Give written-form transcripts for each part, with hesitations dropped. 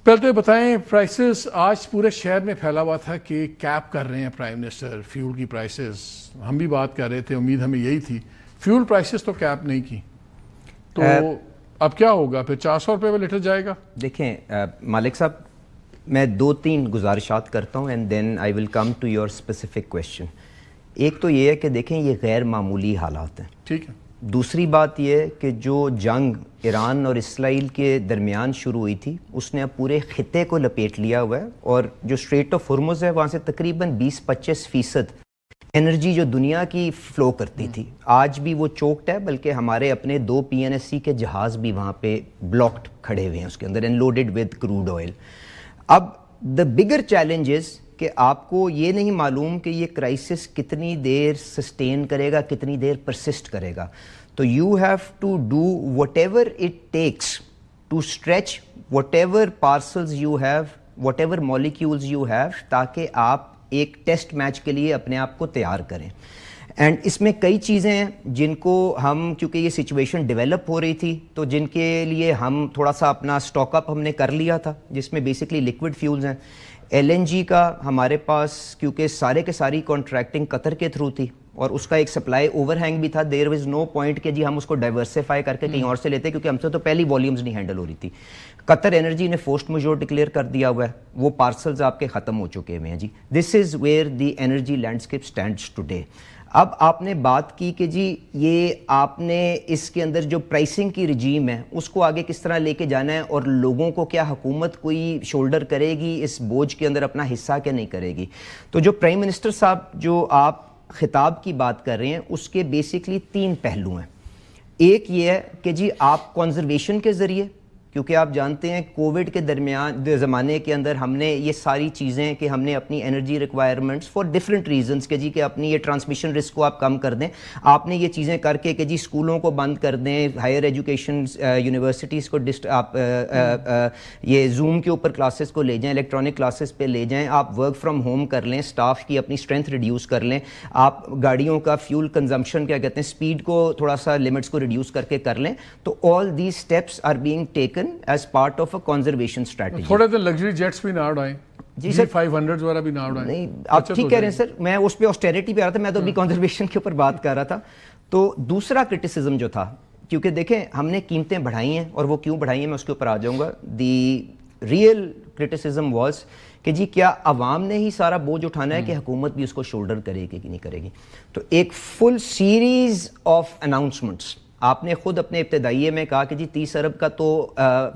پہلے تو بتائیں پرائسز آج پورے شہر میں پھیلا ہوا تھا کہ کیپ کر رہے ہیں پرائم منسٹر فیول کی پرائسز. ہم بھی بات کر رہے تھے, امید ہمیں یہی تھی. فیول پرائسز تو کیپ نہیں کی, تو اب کیا ہوگا پھر؟ 400 روپے پہ لیٹر جائے گا؟ دیکھیں مالک صاحب, میں 2-3 گزارشات کرتا ہوں and then I will come to your specific question. ایک تو یہ ہے کہ دیکھیں یہ غیر معمولی حالات ہیں. ٹھیک ہے. دوسری بات یہ ہے کہ جو جنگ ایران اور اسرائیل کے درمیان شروع ہوئی تھی اس نے اب پورے خطے کو لپیٹ لیا ہوا ہے, اور جو اسٹریٹ آف ہرمز ہے وہاں سے تقریباً 20-25% انرجی جو دنیا کی فلو کرتی تھی آج بھی وہ چوکڈ ہے, بلکہ ہمارے اپنے 2 PNSC کے جہاز بھی وہاں پہ بلاکڈ کھڑے ہوئے ہیں اس کے اندر, and loaded with crude oil. اب دا بگر چیلنج از کہ آپ کو یہ نہیں معلوم کہ یہ کرائسس کتنی دیر سسٹین کرے گا, کتنی دیر پرسسٹ کرے گا. تو you have to do whatever it takes to stretch whatever parcels you have, whatever molecules you have, تاکہ آپ ایک ٹیسٹ میچ کے لیے اپنے آپ کو تیار کریں. اینڈ اس میں کئی چیزیں ہیں جن کو ہم, کیونکہ یہ سچویشن ڈیولپ ہو رہی تھی, تو جن کے لیے ہم تھوڑا سا اپنا اسٹاک اپ ہم نے کر لیا تھا, جس میں بیسکلی لیکوڈ فیولز ہیں. LNG کا ہمارے پاس کیونکہ سارے کے ساری کانٹریکٹنگ قطر کے تھرو تھی اور اس کا ایک سپلائی اوور ہینگ بھی تھا, دیر واز نو پوائنٹ کہ جی ہم اس کو ڈائیورسیفائی کر کے کہیں اور سے لیتے, کیونکہ ہم سے تو پہلی والیومز نہیں ہینڈل ہو رہی تھی. قطر انرجی نے فورس میجور ڈکلیئر کر دیا ہوا ہے, وہ پارسلز آپ کے ختم ہو چکے ہوئے ہیں جی. This is where the energy landscape stands today. اب آپ نے بات کی کہ جی یہ آپ نے اس کے اندر جو پرائسنگ کی رجیم ہے اس کو آگے کس طرح لے کے جانا ہے, اور لوگوں کو کیا حکومت کوئی شولڈر کرے گی اس بوجھ کے اندر اپنا حصہ کیا نہیں کرے گی. تو جو پرائم منسٹر صاحب جو آپ خطاب کی بات کر رہے ہیں اس کے بیسکلی 3 پہلو ہیں. ایک یہ ہے کہ جی آپ کنزرویشن کے ذریعے, کیونکہ آپ جانتے ہیں کووڈ کے درمیان زمانے کے اندر ہم نے یہ ساری چیزیں کہ ہم نے اپنی energy requirements for different reasons کہ جی کہ اپنی یہ ٹرانسمیشن رسک کو آپ کم کر دیں, آپ نے یہ چیزیں کر کے کہ جی اسکولوں کو بند کر دیں, ہائر ایجوکیشن یونیورسٹیز کو آپ یہ زوم کے اوپر کلاسز کو لے جائیں, الیکٹرانک کلاسز پہ لے جائیں, آپ ورک فرام ہوم کر لیں, اسٹاف کی اپنی اسٹرینتھ ریڈیوس کر لیں, آپ گاڑیوں کا فیول کنزمپشن کیا کہتے ہیں اسپیڈ کو تھوڑا سا لمٹس کو ریڈیوس کر کے کر لیں. تو all these steps are being taken as part of a conservation strategy. تھوڑے دن لگژری جیٹس بھی نہ اڑائیں جی سر, 500 وغیرہ بھی نہ اڑائیں. نہیں آپ ٹھیک کہہ رہے ہیں سر, میں اس پہ آسٹیریٹی پہ آ رہا تھا, میں تو ابھی کنزرویشن کے اوپر بات کر رہا تھا. تو دوسرا کرٹیسزم جو تھا, کیونکہ دیکھیں ہم نے قیمتیں بڑھائی ہیں اور وہ کیوں بڑھائی ہیں میں اس کے اوپر آ جاؤں گا. دی ریئل کرٹیسزم واز کہ جی کیا عوام نے ہی سارا بوجھ اٹھانا ہے کہ حکومت بھی اس کو شولڈر کرے گی کہ نہیں کرے گی. تو ایک فل سیریز آف اناؤنسمنٹس آپ نے خود اپنے ابتدائیے میں کہا کہ جی 30 ارب کا تو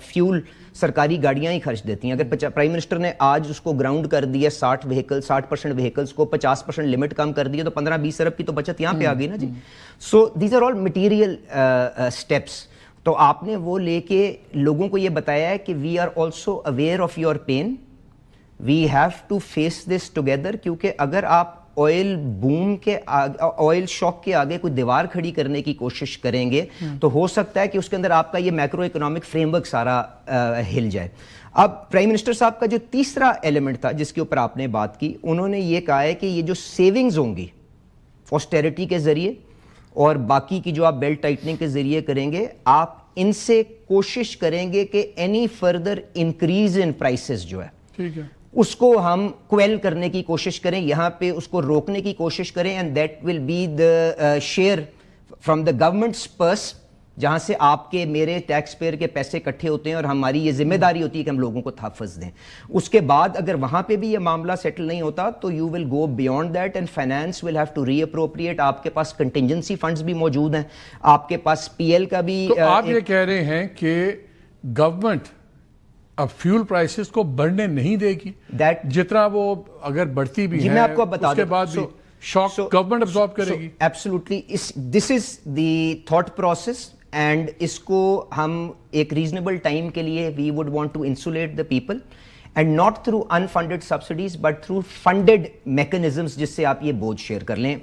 فیول سرکاری گاڑیاں ہی خرچ دیتی ہیں. اگر پرائم منسٹر نے آج اس کو گراؤنڈ کر دیا 60% وہیکلس کو 50% لمٹ کم کر دی, تو 15-20 ارب کی تو بچت یہاں پہ آ گئی نا جی. So these are all material steps. تو آپ نے وہ لے کے لوگوں کو یہ بتایا ہے کہ we are also aware of your pain, we have to face this together. کیونکہ اگر آپ آئل بوم کے آئل شاک کے آگے کوئی دیوار کھڑی کرنے کی کوشش کریں گے تو ہو سکتا ہے کہ اس کے اندر آپ کا یہ میکرو اکنامک فریم ورک سارا ہل جائے. اب پرائم منسٹر صاحب کا جو تیسرا ایلیمنٹ تھا جس کے اوپر آپ نے بات کی, انہوں نے یہ کہا ہے کہ یہ جو سیونگز ہوں گی آسٹیریٹی کے ذریعے اور باقی کی جو آپ بیلٹ ٹائٹننگ کے ذریعے کریں گے, آپ ان سے کوشش کریں گے کہ any further increase in prices جو ہے ٹھیک ہے اس کو ہم کویل کرنے کی کوشش کریں, یہاں پہ اس کو روکنے کی کوشش کریں. And that will be the share from the governments purse, جہاں سے آپ کے میرے ٹیکس پیئر کے پیسے اکٹھے ہوتے ہیں اور ہماری یہ ذمہ داری ہوتی ہے کہ ہم لوگوں کو تحفظ دیں. اس کے بعد اگر وہاں پہ بھی یہ معاملہ سیٹل نہیں ہوتا تو you will go beyond that and finance will have to reappropriate. آپ کے پاس کنٹینجنسی فنڈز بھی موجود ہیں, آپ کے پاس PL کا بھی. تو آپ یہ کہہ رہے ہیں کہ گورنمنٹ اب فیول پرائسز کو بڑھنے نہیں دے گی, جتنا وہ اگر بڑھتی بھی ہے میں آپ کو بتا اس کے بعد بھی شاک گورنمنٹ ابزارب کرے گی. Absolutely this is the thought process, and اس کو ہم ایک ریزنیبل ٹائم کے لیے we would want to insulate the people, and not through unfunded subsidies but through funded mechanisms جس سے آپ یہ بوجھ شیئر کر لیں.